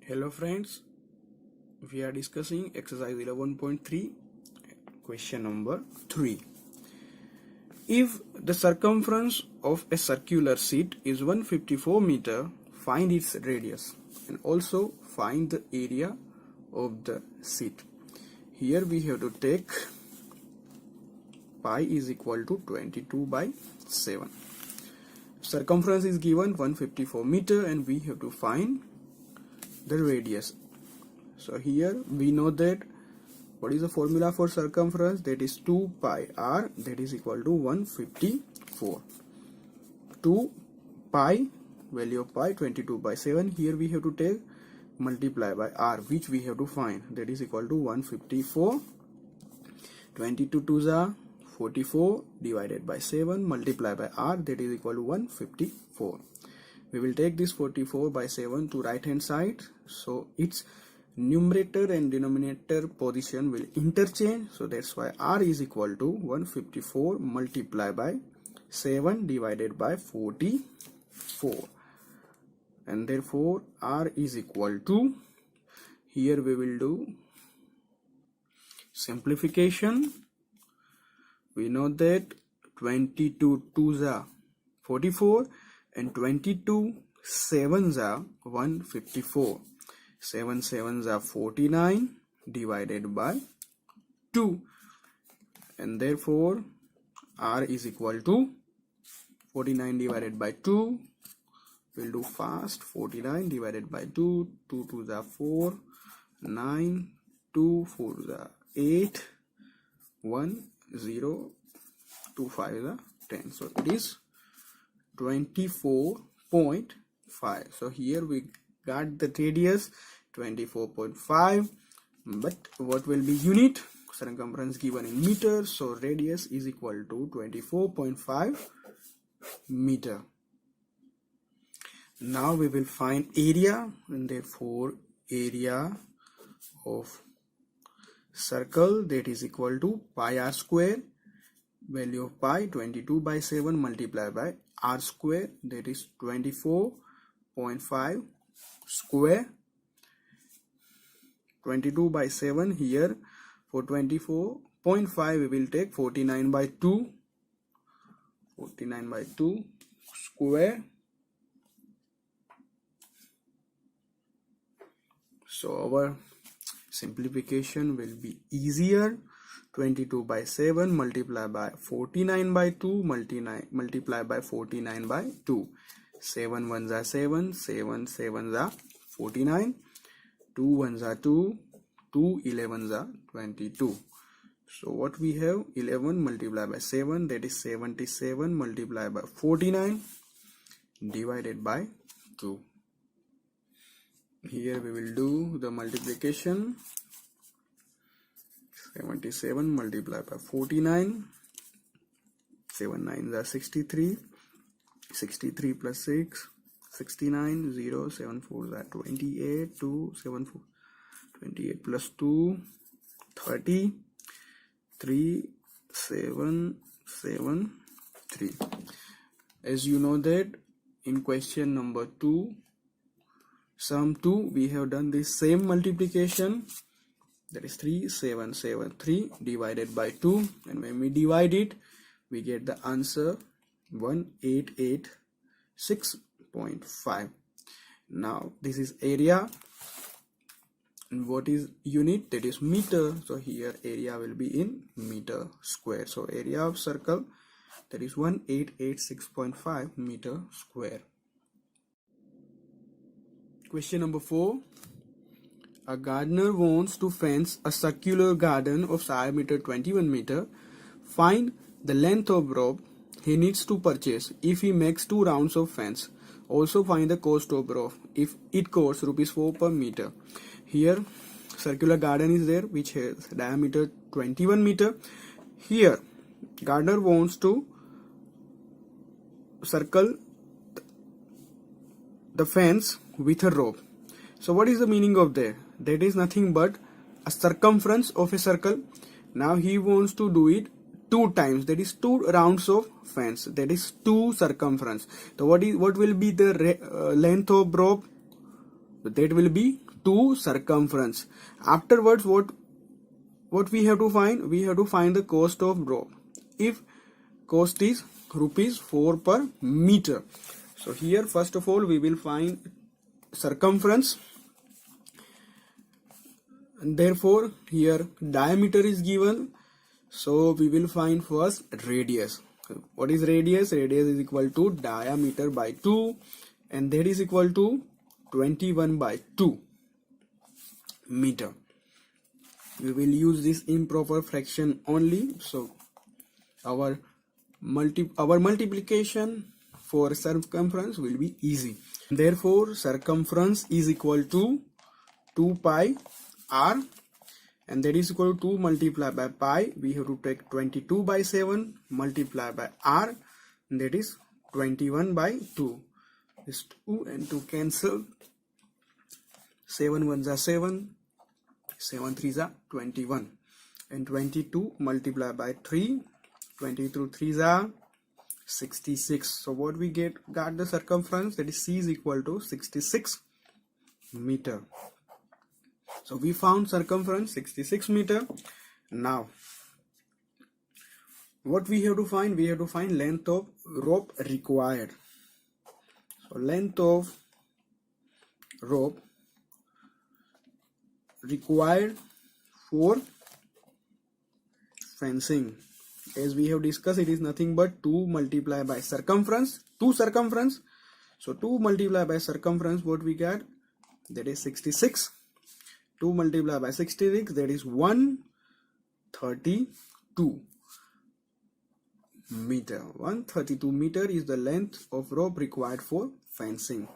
Hello friends, we are discussing exercise 11.3 question number 3. If the circumference of a circular sheet is 154 meter, find its radius and also find the area of the sheet. Here we have to take pi is equal to 22 by 7. Circumference is given 154 meter and we have to find the radius. So here we know that what is the formula for circumference, that is 2 pi r, that is equal to 154. 2 pi, value of pi 22 by 7. Here we have to take multiply by r, which we have to find, that is equal to 154. 22 2s are 44 divided by 7 multiply by r, that is equal to 154. We will take this 44 by 7 to right hand side, so its numerator and denominator position will interchange, so that's why r is equal to 154 multiplied by 7 divided by 44, and therefore r is equal to, here we will do simplification. We know that 22 2s are 44 and 22 7s are 154. 7 7s are 49 divided by 2, and therefore r is equal to 49 divided by 2. We'll do fast. 49 divided by 2, 2 2s are 4, 9, 2 4s are 8, 1 0, 2 5s are 10. So it is 24.5. So here we got the radius 24.5, but what will be unit? Circumference given in meters, so radius is equal to 24.5 meter. Now we will find area, and therefore area of circle, that is equal to pi r square, value of pi 22 by 7 multiplied by r square, that is 24.5 square. 22 by 7, here for 24.5 we will take 49 by 2, 49 by 2 square. So our simplification will be easier. 22 by 7 multiplied by 49 by 2 multiply by 49 by 2. 7 1s are 7, 7 7s are 49, 2 1s are 2, 2 11s are 22. So what we have, 11 multiplied by 7, that is 77 multiplied by 49 divided by 2. Here we will do the multiplication. 77 multiplied by 49, 7 9s are 63, 63 plus 6, 69, 0, 7 4s are 28, 2, 7 4, 28 plus 2, 30, 3, 7, 7, 3. As you know that in question number 2, sum 2, we have done the same multiplication, that is 3 7 7 3 divided by 2, and when we divide it we get the answer 1886.5. Now this is area, and what is unit? That is meter. So here area will be in meter square. So area of circle, that is 1886.5 meter square. Question number 4. A gardener wants to fence a circular garden of diameter 21 meter. Find the length of rope he needs to purchase if he makes 2 rounds of fence. Also find the cost of rope if it costs rupees 4 per meter. Here circular garden is there which has diameter 21 meter. Here gardener wants to circle the fence with a rope. So what is the meaning of that? That is nothing but a circumference of a circle. Now he wants to do it 2 times, that is 2 rounds of fence, that is 2 circumference. So what will be the length of rope? That will be to circumference. Afterwards, what we have to find? We have to find the cost of rope. If cost is rupees 4 per meter. So here first of all we will find circumference. And therefore here diameter is given. So we will find first radius. What is radius? Radius is equal to diameter by 2, and that is equal to 21 by 2 meter. We will use this improper fraction only. So our multiplication for circumference will be easy. Therefore circumference is equal to 2 pi r, and that is equal to 2 multiplied by pi. We have to take 22 by 7 multiplied by r, and that is 21 by 2. This 2 and 2 cancel. 7 1s are 7, 7 3s are 21, and 22 multiplied by 3, 20 through 3s are 66. So what we got the circumference, that is c is equal to 66 meter. So we found circumference 66 meter. Now what we have to find? We have to find length of rope required. So length of rope required for fencing, as we have discussed, it is nothing but 2 multiplied by circumference, 2 circumference. So 2 multiplied by circumference, what we get? That is 66. 2 multiplied by 66, that is 132 meter. 132 meter is the length of rope required for fencing.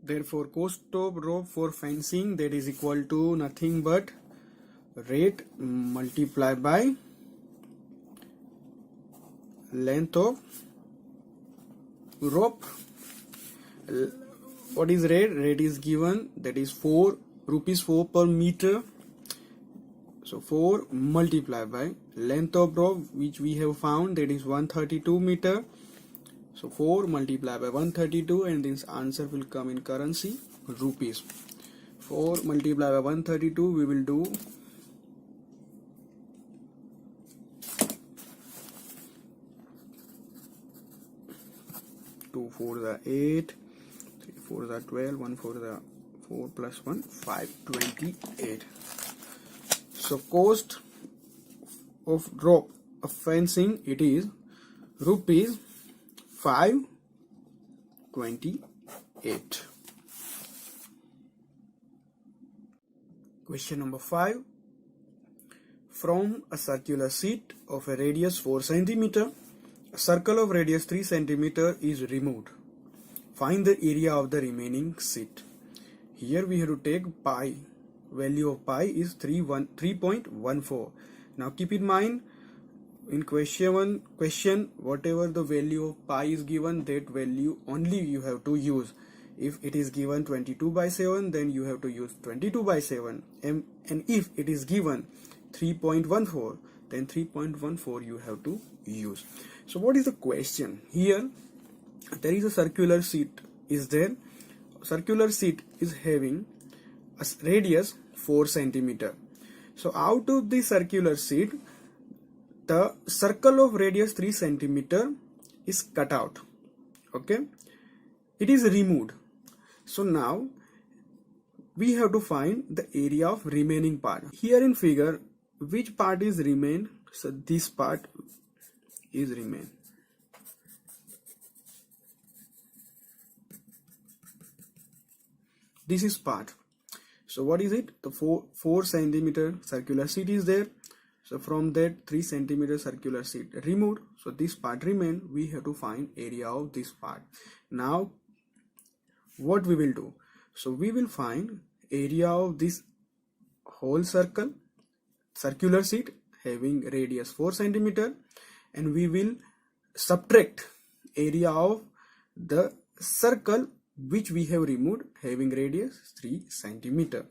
Therefore cost of rope for fencing, that is equal to nothing but rate multiplied by length of rope. What is rate? Rate is given, that is rupees 4 per meter. So 4 multiplied by length of rope, which we have found, that is 132 meter. So 4 multiplied by 132, and this answer will come in currency rupees. 4 multiplied by 132, we will do 2 4s are 8, 3 4s are 12, 1 4s are 4 plus 1 5, 28. So cost of rope of fencing, it is rupees 528. Question number 5. From a circular sheet of a radius 4 cm, a circle of radius 3 cm is removed. Find the area of the remaining sheet. Here we have to take pi. Value of pi is 3.14. Now keep in mind, in question whatever the value of pi is given, that value only you have to use. If it is given 22 by 7, then you have to use 22 by 7, and if it is given 3.14, then 3.14 you have to use. So what is the question? Here there is a circular sheet is there. Circular sheet is having a radius 4 cm. So out of the circular sheet, the circle of radius 3 cm is cut out. Okay, it is removed. So now we have to find the area of remaining part. Here in figure, which part is remain? So this part is remain. This is part. So what is it? The 4 cm circular sheet is there. So from that 3 cm circular sheet removed. So this part remain. We have to find area of this part. Now what we will do? So we will find area of this whole circular sheet having radius 4 cm, and we will subtract area of the circle which we have removed having radius 3 cm.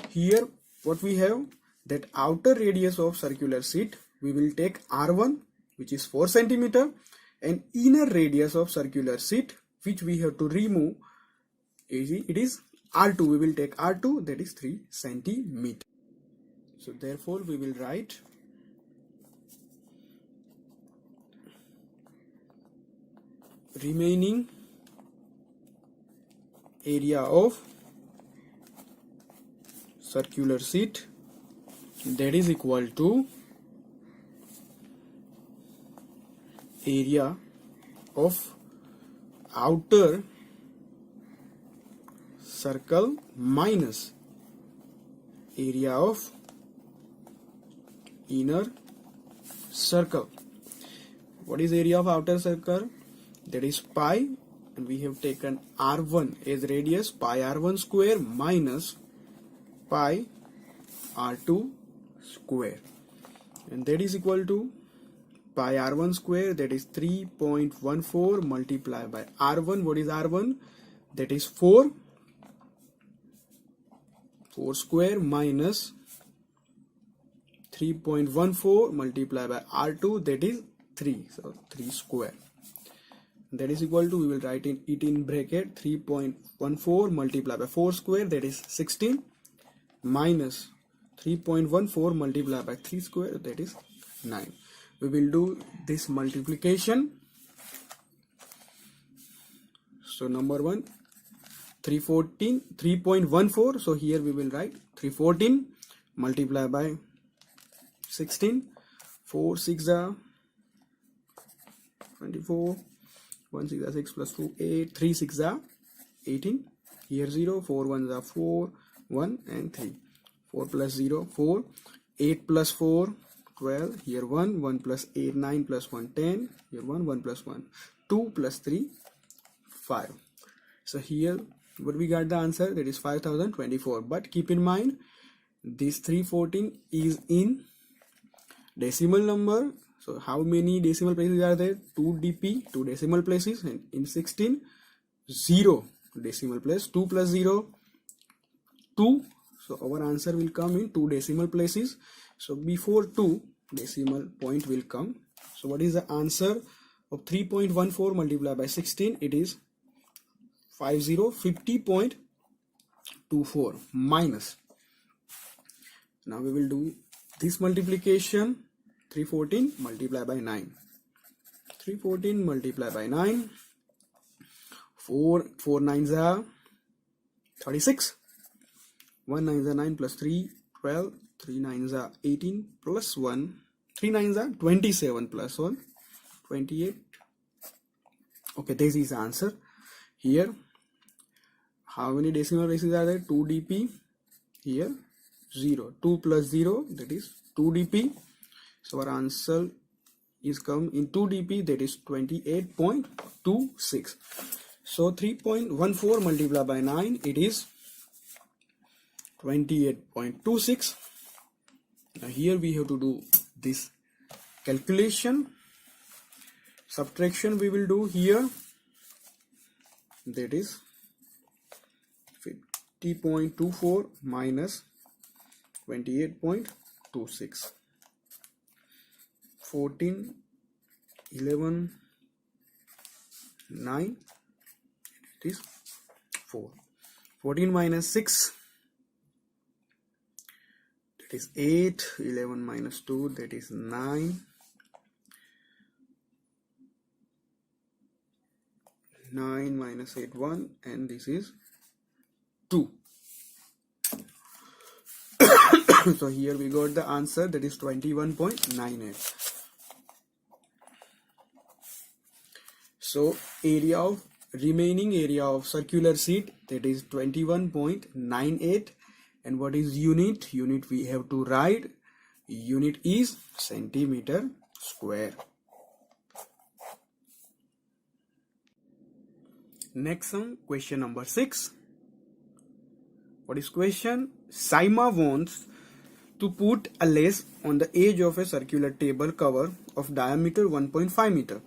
Here what we have, that outer radius of circular sheet, we will take R1, which is 4 cm, and inner radius of circular sheet, which we have to remove, it is R2. We will take R2, that is 3 centimeter. So therefore we will write remaining area of circular sheet, that is equal to area of outer circle minus area of inner circle. What is area of outer circle? That is pi, and we have taken R1 as radius, pi R1 square minus pi R2 square, and that is equal to pi R1 square, that is 3.14 multiplied by R1. What is R1? That is 4 square minus 3.14 multiplied by R2, that is 3, so 3 square. That is equal to, we will write it in bracket, 3.14 multiplied by 4 square, that is 16, minus 3.14 multiplied by 3 square, that is 9. We will do this multiplication. So number 1, 3.14, so here we will write 314 multiplied by 16, 4 6 are 24, 1 6 are 6 plus 2 8, 3 6 are 18, here 0, 4 1s are 4, 1 and 3, 4 plus 0 4, 8 plus 4 12, here 1, 1 plus 8 9 plus 1 10, here 1 1 plus 1 2 plus 3 5. So here what we got the answer, that is 5024. But keep in mind this 314 is in decimal number. So how many decimal places are there? 2 dp, 2 decimal places, and in 16 0 decimal place. 2 plus 0 2, so our answer will come in 2 decimal places. So before 2 decimal point will come. So what is the answer of 3.14 multiplied by 16? It is 50.24 minus. Now we will do this multiplication. 314 multiplied by 9. 314 multiplied by 9. 4 9s are 36. 1 9s are 9 plus 3 12. 3 9s are 18 plus 1. 3 9s are 27 plus 1 28. Okay, this is the answer. Here how many decimal places are there? 2 dp, here 0, 2 plus 0, that is 2 dp. So our answer is come in 2 dp, that is 28.26. So 3.14 multiplied by 9, it is 28.26. Now here we have to do this calculation. Subtraction we will do here, that is 50.24 minus 28.26. 14 11 9, it is 4. 14 minus 6, that is 8. 11 minus 2, that is 9. 9 minus 8 1, and this is 2. So here we got the answer, that is 21.98. So remaining area of circular sheet, that is 21.98. And what is unit? Unit we have to write. Unit is centimeter square. Next sum, question number 6. What is question? Saima wants to put a lace on the edge of a circular table cover of diameter 1.5 meter.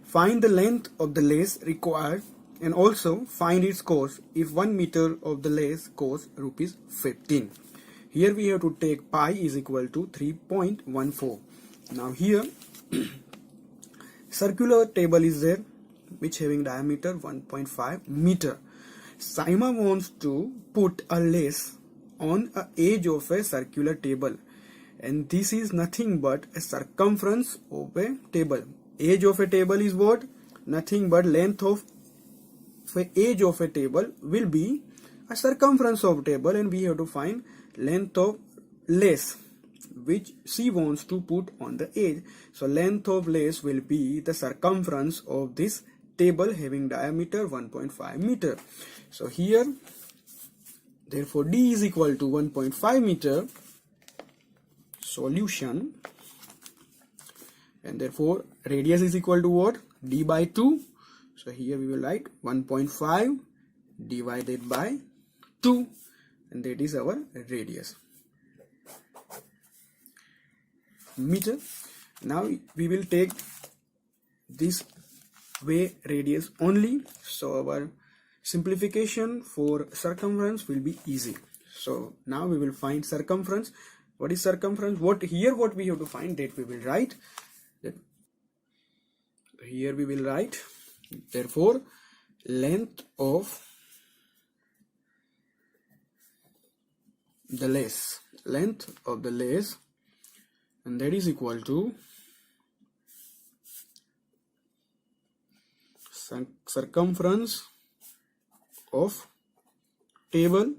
Find the length of the lace required and also find its cost if 1 meter of the lace costs rupees 15. Here we have to take pi is equal to 3.14. Now here circular table is there which having diameter 1.5 meter. Saima wants to put a lace on a edge of a circular table, and this is nothing but a circumference of a table. Edge of a table is what? Nothing but length of a edge of a table will be a circumference of table, and we have to find length of lace which she wants to put on the edge. So length of lace will be the circumference of this table having diameter 1.5 meter. So here, therefore, D is equal to 1.5 meter. Solution, and therefore radius is equal to what? D by 2. So here we will write 1.5 divided by 2, and that is our radius, meter. Now we will take this way radius only, so our simplification for circumference will be easy. So now we will find circumference. What is circumference? What we have to find, that we will write. That here we will write, therefore length of the lace, and that is equal to circumference of table,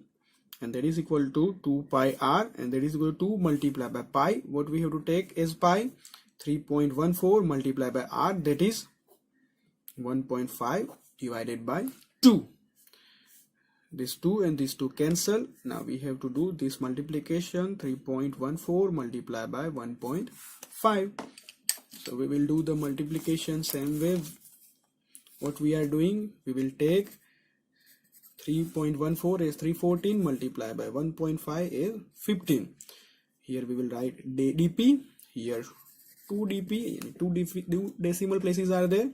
and that is equal to 2 pi r, and that is equal to 2 multiplied by pi. What we have to take is pi. 3.14 multiplied by r, that is 1.5 divided by 2. This 2 and this 2 cancel. Now we have to do this multiplication. 3.14 multiplied by 1.5. So we will do the multiplication same way. What we are doing, we will take 3.14 is 314 multiplied by 1.5 is 15. Here we will write dp. Here 2 dp, 2 decimal places are there,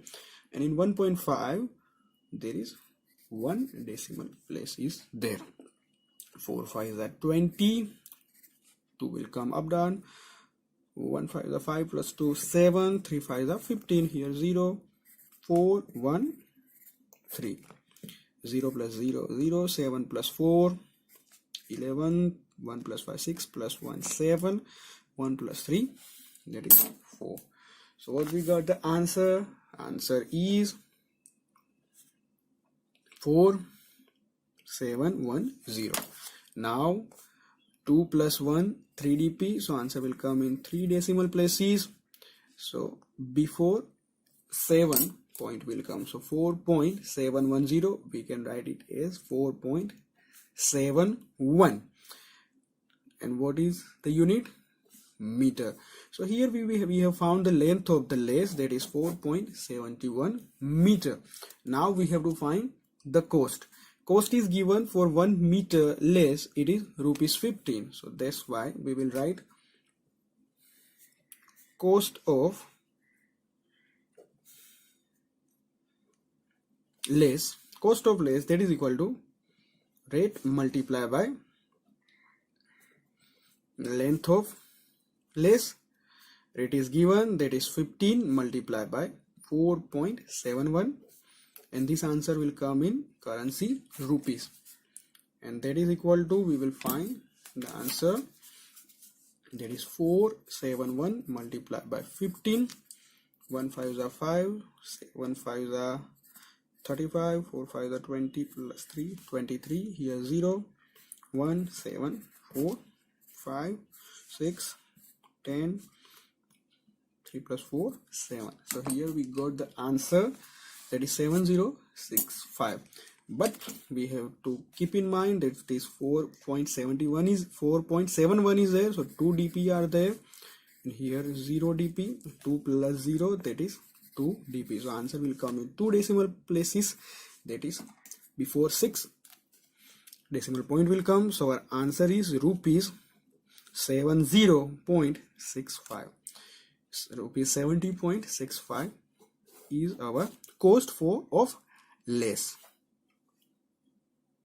and in 1.5 there is 1 decimal place is there. 4 5 is at 20. 2 will come up down. 1 5 is 5 plus 2 7. 3 5 is 15. Here 0 4 1 3. 0 plus 0 0. 7 plus 4 11. 1 plus 5 6 plus 1 7. 1 plus 3, that is 4. So what we got the answer? Answer is 4710. Now 2 plus 1 3 dp, so answer will come in 3 decimal places. So before 7 point will come, so 4.710, we can write it as 4.71. and what is the unit? Meter. So here we have found the length of the lace, that is 4.71 meter. Now we have to find the cost. Cost is given for 1 meter lace, it is ₹15. So that's why we will write cost of lace. Cost of lace, that is equal to rate multiplied by length of lace. Rate is given, that is 15 multiplied by 4.71, and this answer will come in currency rupees, and that is equal to, we will find the answer, that is 471 multiplied by 15. 1 5 is 5, 1 5 is 35, 4 5 is 20 plus 3 23. Here 0 1 7 4 5 6 10, 3 plus 4 7. So here we got the answer, that is 7065. But we have to keep in mind that this 4.71 is 4.71 is there, so 2 dp are there, and here 0 dp. 2 plus 0, that is 2 dp. So answer will come in 2 decimal places, that is before 6 decimal point will come. So our answer is rupees 70.65. Rupees 70.65 is our cost of lace.